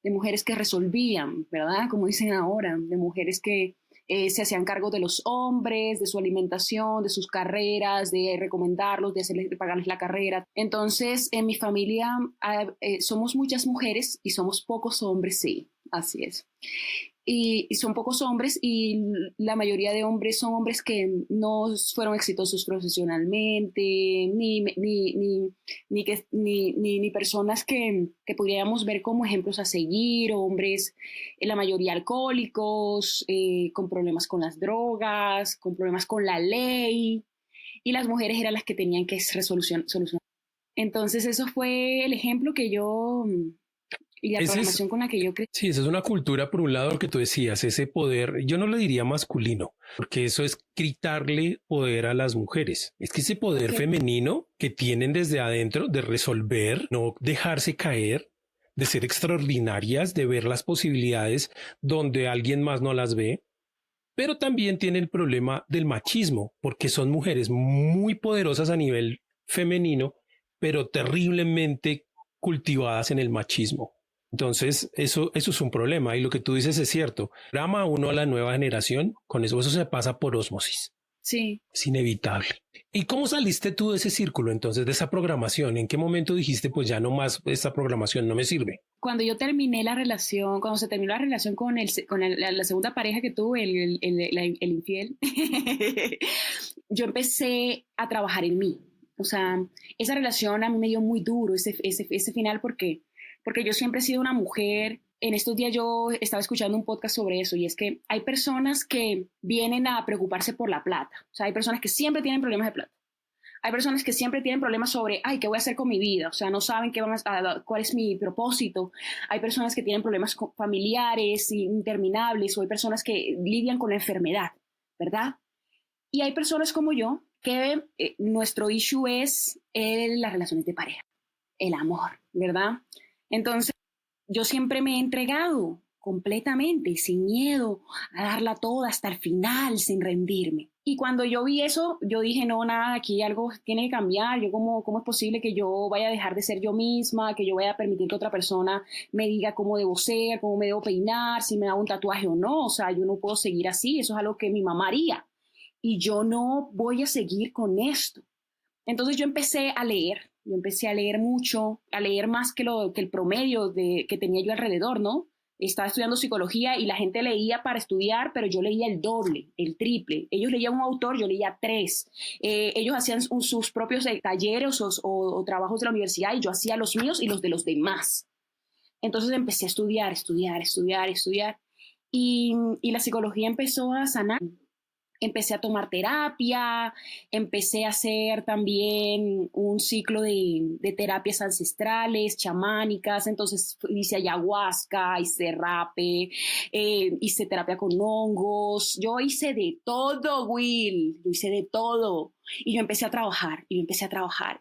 de mujeres que resolvían, ¿verdad? Como dicen ahora, de mujeres que se hacían cargo de los hombres, de su alimentación, de sus carreras, de recomendarlos, de pagarles la carrera. Entonces, en mi familia somos muchas mujeres y somos pocos hombres, sí, así es. y son pocos hombres y la mayoría de hombres son hombres que no fueron exitosos profesionalmente, ni personas que pudiéramos ver como ejemplos a seguir, hombres, la mayoría alcohólicos, con problemas con las drogas, con problemas con la ley, y las mujeres eran las que tenían que solucionar. Entonces eso fue el ejemplo que yo y la programación con la que yo crecí.
Sí, esa es una cultura, por un lado, lo que tú decías, ese poder, yo no le diría masculino, porque eso es quitarle poder a las mujeres. Es que ese poder femenino que tienen desde adentro de resolver, no dejarse caer, de ser extraordinarias, de ver las posibilidades donde alguien más no las ve, pero también tiene el problema del machismo, porque son mujeres muy poderosas a nivel femenino, pero terriblemente cultivadas en el machismo. Entonces, eso es un problema. Y lo que tú dices es cierto. Rama uno a la nueva generación, con eso se pasa por ósmosis.
Sí.
Es inevitable. ¿Y cómo saliste tú de ese círculo, entonces, de esa programación? ¿En qué momento dijiste, pues ya no más, esta programación no me sirve?
Cuando yo terminé la relación, cuando se terminó la relación con la segunda pareja que tuve, el infiel, yo empecé a trabajar en mí. O sea, esa relación a mí me dio muy duro, ese final, porque yo siempre he sido una mujer. En estos días yo estaba escuchando un podcast sobre eso, y es que hay personas que vienen a preocuparse por la plata. O sea, hay personas que siempre tienen problemas de plata. Hay personas que siempre tienen problemas sobre, ay, ¿qué voy a hacer con mi vida? O sea, no saben cuál es mi propósito. Hay personas que tienen problemas familiares interminables, o hay personas que lidian con la enfermedad, ¿verdad? Y hay personas como yo que nuestro issue es las relaciones de pareja, el amor, ¿verdad? Entonces, yo siempre me he entregado completamente, sin miedo, a darla toda hasta el final, sin rendirme. Y cuando yo vi eso, yo dije, no, nada, aquí algo tiene que cambiar. ¿Cómo es posible que yo vaya a dejar de ser yo misma, que yo vaya a permitir que otra persona me diga cómo debo ser, cómo me debo peinar, si me hago un tatuaje o no? O sea, yo no puedo seguir así, eso es algo que mi mamá haría. Y yo no voy a seguir con esto. Entonces yo empecé a leer mucho, a leer más que el promedio que tenía yo alrededor, ¿no? Estaba estudiando psicología y la gente leía para estudiar, pero yo leía el doble, el triple. Ellos leían un autor, yo leía 3. Ellos hacían sus propios talleres o trabajos de la universidad, y yo hacía los míos y los de los demás. Entonces empecé a estudiar. Y la psicología empezó a sanar. Empecé a tomar terapia, empecé a hacer también un ciclo de terapias ancestrales, chamánicas. Entonces hice ayahuasca, hice rape, hice terapia con hongos. Yo hice de todo, Will, yo hice de todo. Y yo empecé a trabajar y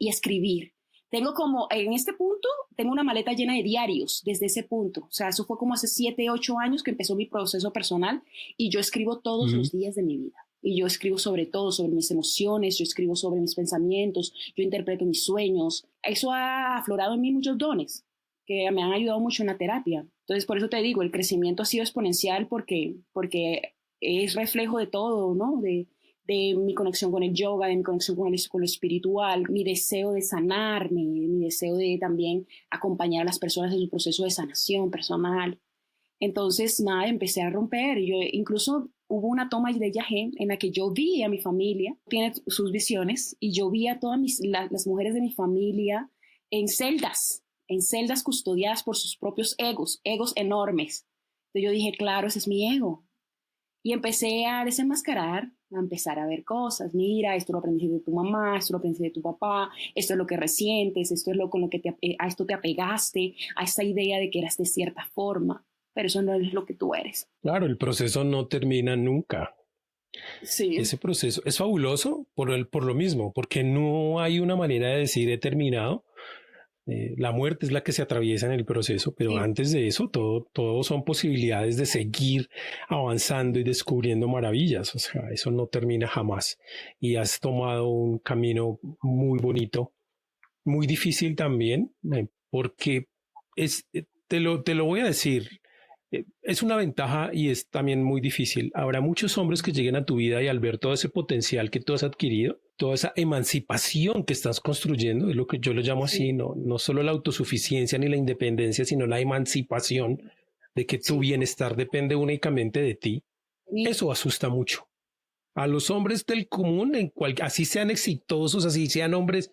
a escribir. En este punto, tengo una maleta llena de diarios desde ese punto. O sea, eso fue como hace 7, 8 años que empezó mi proceso personal, y yo escribo todos los días de mi vida. Y yo escribo sobre todo, sobre mis emociones, yo escribo sobre mis pensamientos, yo interpreto mis sueños. Eso ha aflorado en mí muchos dones que me han ayudado mucho en la terapia. Entonces, por eso te digo, el crecimiento ha sido exponencial porque es reflejo de todo, ¿no? De mi conexión con el yoga, de mi conexión con lo espiritual, mi deseo de sanarme, mi deseo de también acompañar a las personas en su proceso de sanación personal. Entonces, nada, empecé a romper. Incluso hubo una toma de Yahé en la que yo vi a mi familia, tiene sus visiones, y yo vi a todas las mujeres de mi familia en celdas custodiadas por sus propios egos enormes. Entonces yo dije, claro, ese es mi ego. Y empecé a desenmascarar, a empezar a ver cosas. Mira, esto lo aprendí de tu mamá, esto lo aprendí de tu papá, esto es lo que resientes, esto es con lo que a esto te apegaste, a esa idea de que eras de cierta forma. Pero eso no es lo que tú eres.
Claro, el proceso no termina nunca.
Sí.
Ese proceso es fabuloso por lo mismo, porque no hay una manera de decir he terminado. La muerte es la que se atraviesa en el proceso, pero antes de eso todo son posibilidades de seguir avanzando y descubriendo maravillas. O sea, eso no termina jamás. Y has tomado un camino muy bonito, muy difícil también, porque te lo voy a decir. Es una ventaja y es también muy difícil. Habrá muchos hombres que lleguen a tu vida y al ver todo ese potencial que tú has adquirido, toda esa emancipación que estás construyendo, es lo que yo lo llamo así, no solo la autosuficiencia ni la independencia, sino la emancipación, de que tu
Sí.
bienestar depende únicamente de ti, eso asusta mucho. A los hombres del común, así sean exitosos, así sean hombres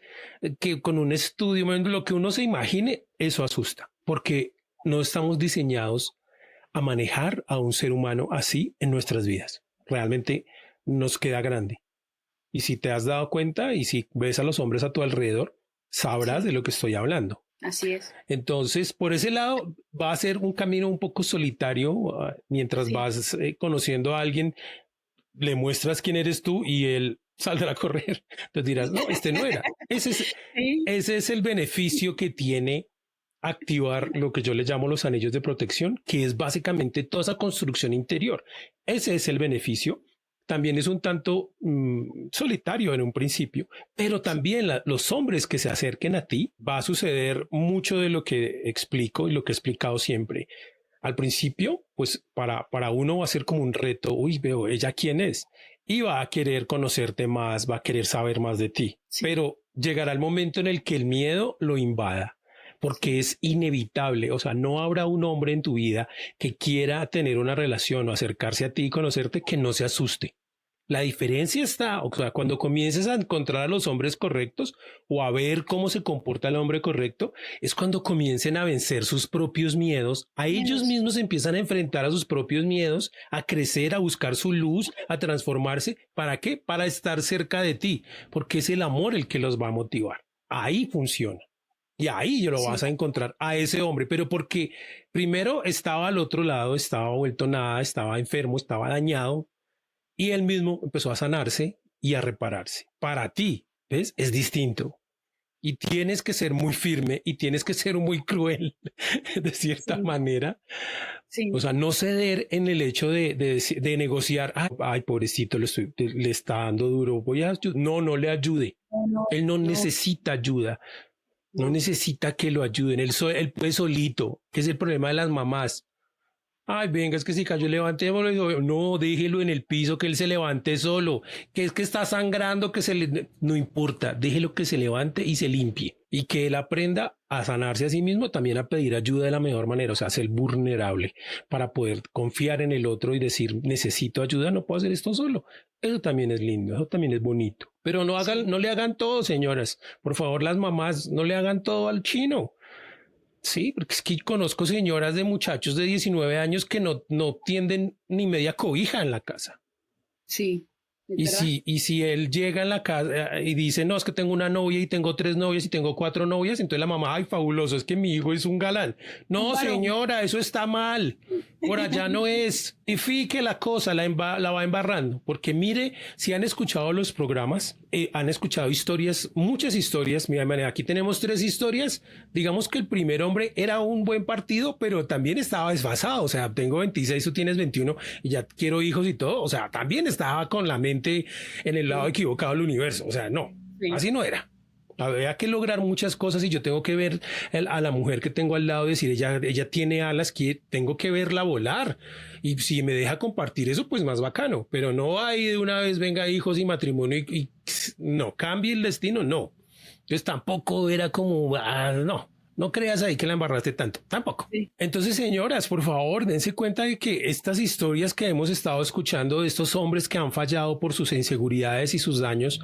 que con un estudio, lo que uno se imagine, eso asusta, porque no estamos diseñados a manejar a un ser humano así en nuestras vidas. Realmente nos queda grande. Y si te has dado cuenta y si ves a los hombres a tu alrededor, sabrás de lo que estoy hablando.
Así es.
Entonces, por ese lado, va a ser un camino un poco solitario mientras vas conociendo a alguien, le muestras quién eres tú y él saldrá a correr. Entonces dirás, no, este no era. Ese es el beneficio que tiene activar lo que yo le llamo los anillos de protección, que es básicamente toda esa construcción interior. Ese es el beneficio. También es un tanto solitario en un principio, pero también los hombres que se acerquen a ti, va a suceder mucho de lo que explico y lo que he explicado siempre. Al principio, pues para uno va a ser como un reto, uy, veo, ella quién es, y va a querer conocerte más, va a querer saber más de ti, pero llegará el momento en el que el miedo lo invada, porque es inevitable, o sea, no habrá un hombre en tu vida que quiera tener una relación o acercarse a ti y conocerte que no se asuste. La diferencia está, o sea, cuando comiences a encontrar a los hombres correctos o a ver cómo se comporta el hombre correcto, es cuando comiencen a vencer sus propios miedos, a ellos mismos empiezan a enfrentar a sus propios miedos, a crecer, a buscar su luz, a transformarse. ¿Para qué? Para estar cerca de ti, porque es el amor el que los va a motivar. Ahí funciona. Y ahí yo lo vas a encontrar a ese hombre, pero porque primero estaba al otro lado, estaba vuelto nada, estaba enfermo, estaba dañado, y él mismo empezó a sanarse y a repararse. Para ti, ¿ves? Es distinto. Y tienes que ser muy firme y tienes que ser muy cruel, de cierta manera. O sea, no ceder en el hecho de negociar. Ay, pobrecito, le está dando duro. No le ayude. Él no necesita ayuda. No necesita que lo ayuden. Él puede solito, que es el problema de las mamás. Ay, venga, es que si cayó, levantémoslo. No, déjelo en el piso, que él se levante solo. Que es que está sangrando, no importa, déjelo que se levante y se limpie. Y que él aprenda a sanarse a sí mismo, también a pedir ayuda de la mejor manera, o sea, ser vulnerable para poder confiar en el otro y decir, necesito ayuda, no puedo hacer esto solo. Eso también es lindo, eso también es bonito. Pero no le hagan todo, señoras. Por favor, las mamás, no le hagan todo al chino. Sí, porque es que conozco señoras de muchachos de 19 años que no tienden ni media cobija en la casa.
Sí.
Y si él llega en la casa y dice, no, es que tengo una novia y tengo 3 novias y tengo 4 novias, entonces la mamá, ay, fabuloso, es que mi hijo es un galán. No, señora, eso está mal. Por allá no es. Y fíjate la cosa, la va embarrando. Porque mire, si han escuchado los programas, han escuchado historias, muchas historias. Mira, aquí tenemos 3 historias. Digamos que el primer hombre era un buen partido, pero también estaba desfasado. O sea, tengo 26, tú tienes 21 y ya quiero hijos y todo. O sea, también estaba con la mente en el lado equivocado del universo. O sea, no, así no era. Había que lograr muchas cosas y yo tengo que ver a la mujer que tengo al lado, decir, ella tiene alas, que tengo que verla volar. Y si me deja compartir eso, pues más bacano. Pero no ahí de una vez venga hijos y matrimonio y no, cambie el destino, no. Entonces tampoco era como, no creas ahí que la embarraste tanto, tampoco. Sí. Entonces, señoras, por favor, dense cuenta de que estas historias que hemos estado escuchando de estos hombres que han fallado por sus inseguridades y sus daños,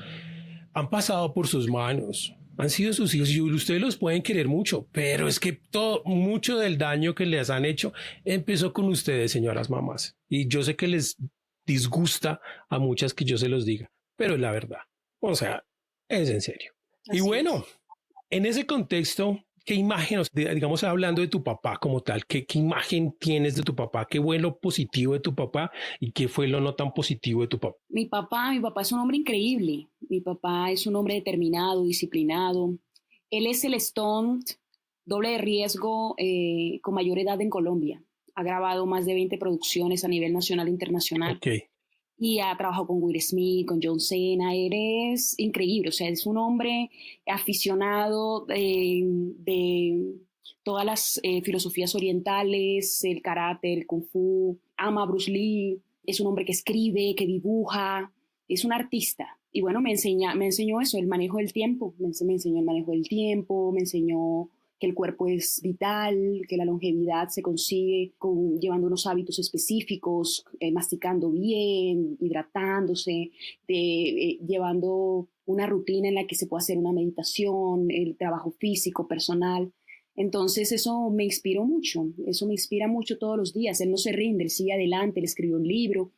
han pasado por sus manos, han sido sus hijos y ustedes los pueden querer mucho, pero es que mucho del daño que les han hecho empezó con ustedes, señoras mamás. Y yo sé que les disgusta a muchas que yo se los diga, pero es la verdad. O sea, es en serio. Así y bueno, en ese contexto, ¿qué imagen, digamos, hablando de tu papá como tal, qué imagen tienes de tu papá? ¿Qué fue lo positivo de tu papá y qué fue lo no tan positivo de tu papá?
Mi papá es un hombre increíble. Mi papá es un hombre determinado, disciplinado. Él es el stunt doble de riesgo con mayor edad en Colombia. Ha grabado más de 20 producciones a nivel nacional e internacional.
Okay.
Y ha trabajado con Will Smith, con John Cena. Él es increíble, o sea, es un hombre aficionado de todas las filosofías orientales, el karate, el kung fu, ama a Bruce Lee, es un hombre que escribe, que dibuja, es un artista. Y bueno, me enseñó eso, el manejo del tiempo, me enseñó el manejo del tiempo, me enseñó que el cuerpo es vital, que la longevidad se consigue llevando unos hábitos específicos, masticando bien, hidratándose, llevando una rutina en la que se puede hacer una meditación, el trabajo físico, personal. Entonces eso me inspiró mucho, eso me inspira mucho todos los días. Él no se rinde, él sigue adelante, él escribió un libro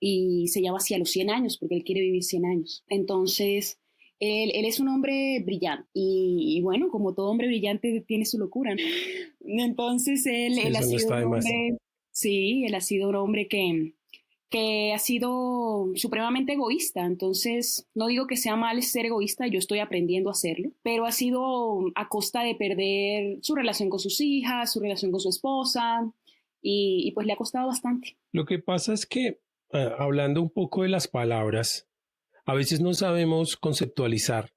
y se llama hacia los 100 años porque él quiere vivir 100 años. Entonces, él es un hombre brillante y bueno, como todo hombre brillante tiene su locura, ¿no? Entonces,
Sí,
él ha
eso no
sido
está
un
de más.
hombre, sí, él ha sido un hombre que ha sido supremamente egoísta. Entonces, no digo que sea mal ser egoísta, yo estoy aprendiendo a hacerlo, pero ha sido a costa de perder su relación con sus hijas, su relación con su esposa, y pues le ha costado bastante.
Lo que pasa es que, hablando un poco de las palabras, a veces no sabemos conceptualizar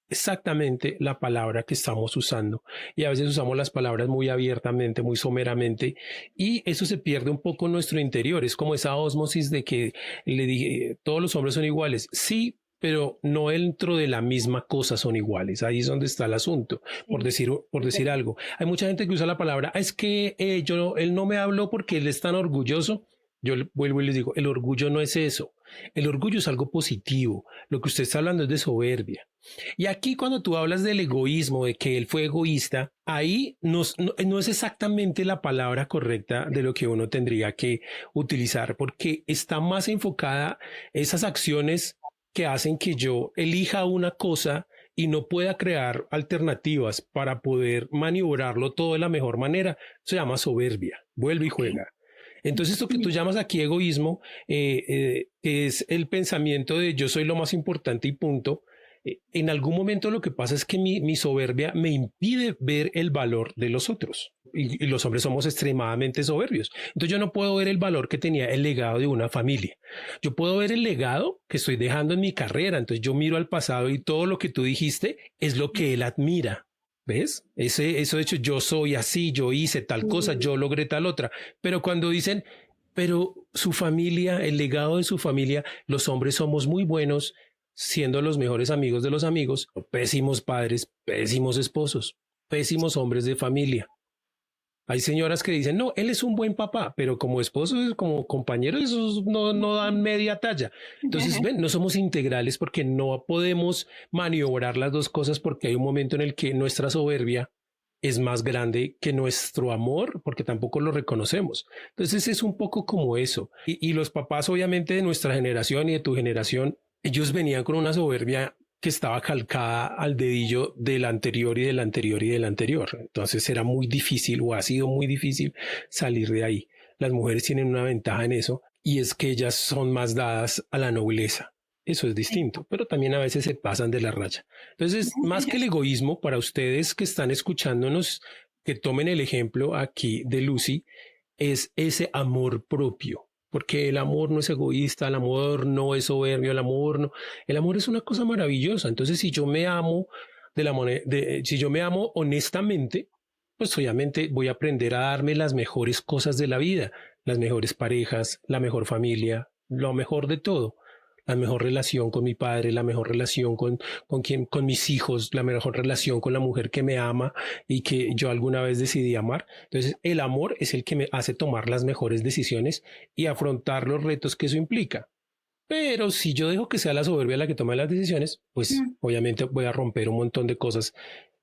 exactamente la palabra que estamos usando y a veces usamos las palabras muy abiertamente, muy someramente y eso se pierde un poco en nuestro interior. Es como esa ósmosis de que le dije, todos los hombres son iguales. Sí, pero no dentro de la misma cosa son iguales. Ahí es donde está el asunto,
Sí,
por
es
decir
verdad.
algo. Hay mucha gente que usa la palabra, es que él no me habló porque él es tan orgulloso. Vuelvo y les digo, el orgullo no es eso. El orgullo es algo positivo. Lo que usted está hablando es de soberbia. Y aquí cuando tú hablas del egoísmo, de que él fue egoísta, ahí no es exactamente la palabra correcta de lo que uno tendría que utilizar, porque está más enfocada esas acciones que hacen que yo elija una cosa y no pueda crear alternativas para poder maniobrarlo todo de la mejor manera. Se llama soberbia. Vuelve y
Okay.
juega. Entonces, esto que tú llamas aquí egoísmo, es el pensamiento de yo soy lo más importante y punto. En algún momento lo que pasa es que mi soberbia me impide ver el valor de los otros. Y los hombres somos extremadamente soberbios. Entonces yo no puedo ver el valor que tenía el legado de una familia. Yo puedo ver el legado que estoy dejando en mi carrera. Entonces yo miro al pasado y todo lo que tú dijiste es lo que él admira. ¿Ves? Eso de hecho, yo soy así, yo hice tal cosa,
Mm,
yo logré tal otra. Pero cuando dicen, pero su familia, el legado de su familia, los hombres somos muy buenos, siendo los mejores amigos de los amigos, pésimos padres, pésimos esposos, pésimos hombres de familia. Hay señoras que dicen, no, él es un buen papá, pero como esposo, como compañero, esos no dan media talla. Entonces, ven, no somos integrales porque no podemos maniobrar las dos cosas porque hay un momento en el que nuestra soberbia es más grande que nuestro amor porque tampoco lo reconocemos. Entonces es un poco como eso. Y los papás obviamente de nuestra generación y de tu generación, ellos venían con una soberbia que estaba calcada al dedillo del anterior y del anterior y del anterior. Entonces era muy difícil o ha sido muy difícil salir de ahí. Las mujeres tienen una ventaja en eso y es que ellas son más dadas a la nobleza. Eso es distinto, pero también a veces se pasan de la raya. Entonces, más que el egoísmo, para ustedes que están escuchándonos, que tomen el ejemplo aquí de Lucy, es ese amor propio, porque el amor no es egoísta, el amor no es soberbio, el amor es una cosa maravillosa. Entonces, si yo me amo si yo me amo honestamente, pues obviamente voy a aprender a darme las mejores cosas de la vida, las mejores parejas, la mejor familia, lo mejor de todo, la mejor relación con mi padre, la mejor relación con mis hijos, la mejor relación con la mujer que me ama y que yo alguna vez decidí amar. Entonces, el amor es el que me hace tomar las mejores decisiones y afrontar los retos que eso implica. Pero si yo dejo que sea la soberbia la que tome las decisiones, pues
mm,
obviamente voy a romper un montón de cosas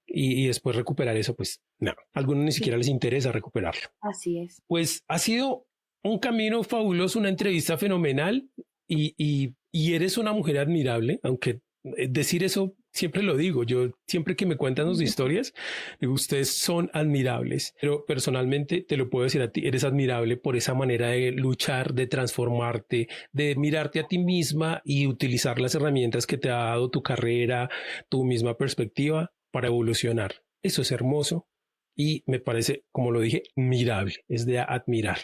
y después recuperar eso, pues no, a algunos ni
sí,
siquiera les interesa recuperarlo.
así es.
Pues ha sido un camino fabuloso, una entrevista fenomenal y eres una mujer admirable, aunque decir eso siempre lo digo, yo siempre que me cuentan sus historias, digo, ustedes son admirables, pero personalmente te lo puedo decir a ti, eres admirable por esa manera de luchar, de transformarte, de mirarte a ti misma y utilizar las herramientas que te ha dado tu carrera, tu misma perspectiva para evolucionar. Eso es hermoso y me parece, como lo dije, admirable, es de admirar.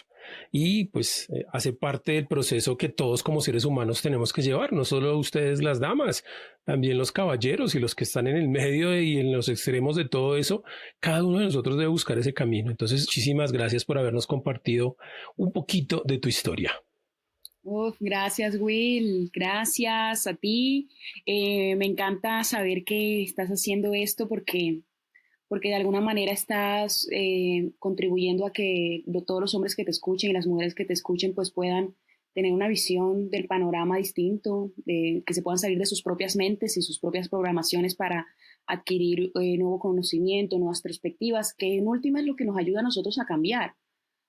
Y pues hace parte del proceso que todos como seres humanos tenemos que llevar, no solo ustedes las damas, también los caballeros y los que están en el medio y en los extremos de todo eso, cada uno de nosotros debe buscar ese camino. Entonces, muchísimas gracias por habernos compartido un poquito de tu historia.
Uf, gracias, Will. Gracias a ti. Me encanta saber que estás haciendo esto porque de alguna manera estás contribuyendo a que todos los hombres que te escuchen y las mujeres que te escuchen pues puedan tener una visión del panorama distinto, que se puedan salir de sus propias mentes y sus propias programaciones para adquirir nuevo conocimiento, nuevas perspectivas, que en última es lo que nos ayuda a nosotros a cambiar.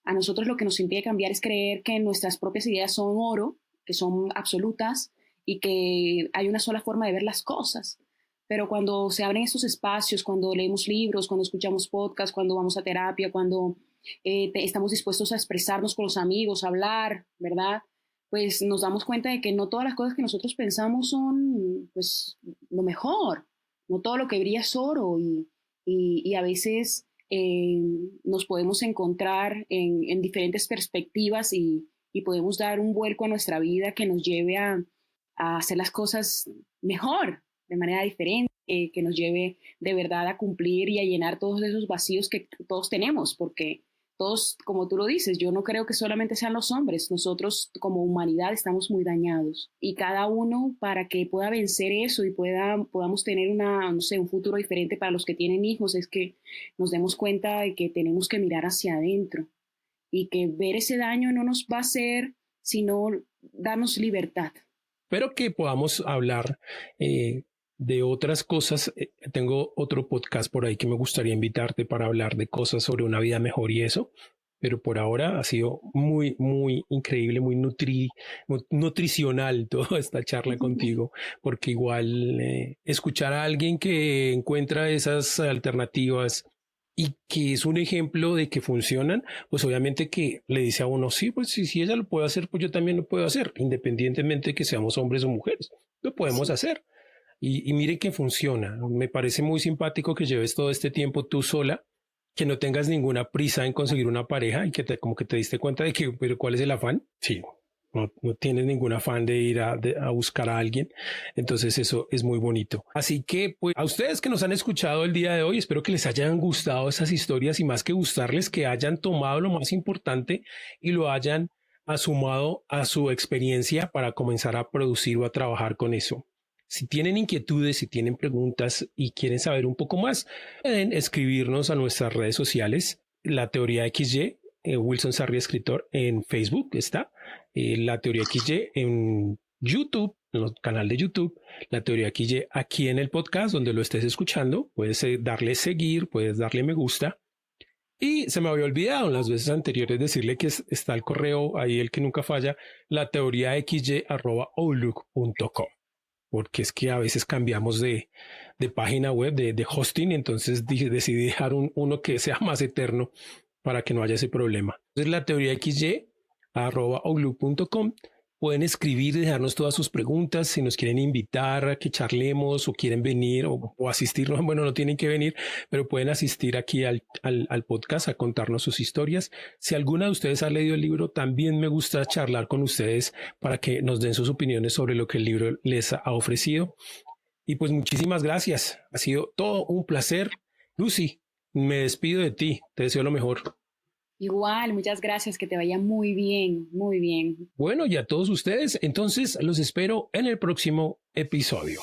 A nosotros lo que nos impide cambiar es creer que nuestras propias ideas son oro, que son absolutas y que hay una sola forma de ver las cosas. Pero cuando se abren estos espacios, cuando leemos libros, cuando escuchamos podcasts, cuando vamos a terapia, cuando estamos dispuestos a expresarnos con los amigos, a hablar, ¿verdad? Pues nos damos cuenta de que no todas las cosas que nosotros pensamos son pues lo mejor. No todo lo que brilla es oro y a veces nos podemos encontrar en diferentes perspectivas y podemos dar un vuelco a nuestra vida que nos lleve a hacer las cosas mejor, de manera diferente, que nos lleve de verdad a cumplir y a llenar todos esos vacíos que todos tenemos, porque todos, como tú lo dices, yo no creo que solamente sean los hombres, nosotros como humanidad estamos muy dañados y cada uno para que pueda vencer eso y podamos tener un futuro diferente para los que tienen hijos, es que nos demos cuenta de que tenemos que mirar hacia adentro y que ver ese daño no nos va a hacer sino darnos libertad.
Espero que podamos hablar de otras cosas. Tengo otro podcast por ahí que me gustaría invitarte para hablar de cosas sobre una vida mejor y eso, pero por ahora ha sido muy, muy increíble, muy nutricional toda esta charla contigo, porque igual escuchar a alguien que encuentra esas alternativas y que es un ejemplo de que funcionan, pues obviamente que le dice a uno, sí, pues si ella lo puede hacer, pues yo también lo puedo hacer, independientemente de que seamos hombres o mujeres, lo podemos hacer. Y mire que funciona. Me parece muy simpático que lleves todo este tiempo tú sola, que no tengas ninguna prisa en conseguir una pareja y que como que te diste cuenta de que, pero ¿cuál es el afán? Sí, no tienes ningún afán de ir a buscar a alguien. Entonces eso es muy bonito. Así que pues a ustedes que nos han escuchado el día de hoy, espero que les hayan gustado esas historias y más que gustarles, que hayan tomado lo más importante y lo hayan sumado a su experiencia para comenzar a producir o a trabajar con eso. Si tienen inquietudes, si tienen preguntas y quieren saber un poco más, pueden escribirnos a nuestras redes sociales. La Teoría XY, Wilson Sarria Escritor en Facebook está. La Teoría XY en YouTube, en el canal de YouTube. La Teoría XY aquí en el podcast donde lo estés escuchando. Puedes darle seguir, puedes darle me gusta. Y se me había olvidado en las veces anteriores decirle que está el correo ahí, el que nunca falla, lateoriaxy@outlook.com. Porque es que a veces cambiamos de página web, de hosting, entonces decidí dejar uno que sea más eterno para que no haya ese problema. Entonces la teoría xy@outlook.com. Pueden escribir y dejarnos todas sus preguntas. Si nos quieren invitar a que charlemos o quieren venir o asistir, bueno, no tienen que venir, pero pueden asistir aquí al podcast a contarnos sus historias. Si alguna de ustedes ha leído el libro, también me gusta charlar con ustedes para que nos den sus opiniones sobre lo que el libro les ha ofrecido. Y pues muchísimas gracias. Ha sido todo un placer. Lucy, me despido de ti. Te deseo lo mejor.
Igual, muchas gracias, que te vaya muy bien, muy bien.
Bueno, y a todos ustedes, entonces los espero en el próximo episodio.